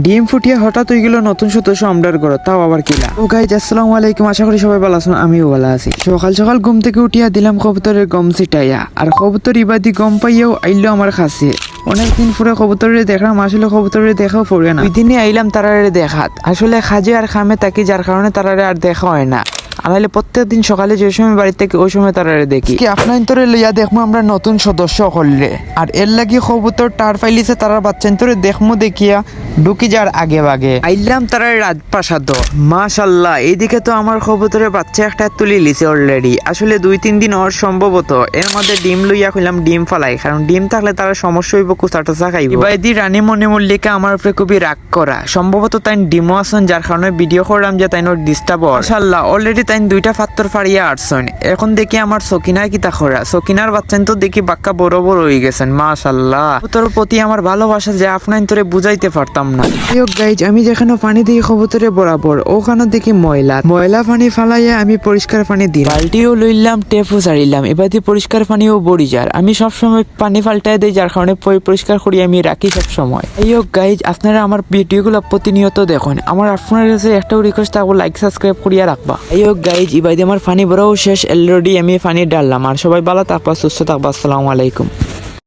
ডিম ফুটিয়ে হঠাৎ হয়ে গেল নতুন সদস্য আমরার ঘর, তাও আবার কিলা। ও গাইজ আসসালামু আলাইকুম, আশা করি সবাই ভালো আছেন, আমিও ভালো আছি। সকাল সকাল ঘুম থেকে উঠিয়া দিলাম কবুতরের গম ছিটাইয়া, আর কবুতর ইবাদি গম পাইয়াও আইলো আমার কাছে। অনেকদিন পরে কবুতরের দেখলাম, আসলে কবুতরের দেখাও পড়ে না। দুই দিনে আইলাম তারারে দেখাত, আসলে খাজে আর খামে থাকি, যার কারণে তারারে আর দেখা হয় না। আনাইলে প্রত্যেকদিন সকালে যে সময় বাড়ি থেকে ওই সময় তারারে দেখি। কি আপনার তোরে লইয়া দেখবো আমরা নতুন সদস্য করলে, আর এর লাগি কবুতর টার ফাইলিছে তারার বাচ্চা তোরে দেখমু দেখিয়া ঢুকি যার আগে বাগে আইলাম তারার রাজপ্রাসাদ। মাশাল্লাহ, এইদিকে তো আমার কবুতরের বাচ্চা একটা তুলি লিছে অলরেডি। আসলে 2-3 দিন ওর সম্ভবত এর মধ্যে ডিম লইয়া কইলাম ডিম ফালাই, কারণ ডিম থাকলে তারা সমস্যা হইব, কুচা টুচা খাইব। ইবাইদি রানী মনে মল্লিকা আমার উপরে খুবই রাগ করা, সম্ভবত তাই ডিমও আসন, যার কারণে ভিডিও করলাম যে তাই নোর ডিস্টার্ব। মাশাল্লাহ, অলরেডি তাই 2টা পাত্তর ফাড়িয়া আসছেন। এখন দেখি আমার সকিনা কিতা খরা, সকিনার বাচ্চা তো দেখি বাক্কা বড় বড় হয়ে গেছেন। মাশাল্লাহ, কবুতরের প্রতি আমার ভালোবাসা যে আপনার তোরে বুঝাইতে পারতাম না। গাইজ, আমি যেখানে পানি দিই কবুতরে বরাবর, ওখানে দেখি ময়লা পানি ফালাইয়া আমি পরিষ্কার পানি দিই, বালতিও লইলাম, টেপও ছাড়িলাম। এবার পরিষ্কার পানিও বড়ি যার, আমি সবসময় পানি ফাল্টাই দিই, যার কারণে পরিষ্কার করি আমি রাখি সব সময়। এই হোক গাইজ, আপনারা আমার ভিডিওগুলো প্রতিনিয়ত দেখুন, আমার আপনার কাছে একটাও রিকোয়েস্ট থাকবো, লাইক সাবস্ক্রাইব করিয়া রাখবা। এই হোক গাইজ, এবার আমার পানি ভরাও শেষ, অলরেডি আমি পানি ডাললাম। আর সবাই ভালো থাকবা, সুস্থ থাকবা, আসসালামু আলাইকুম।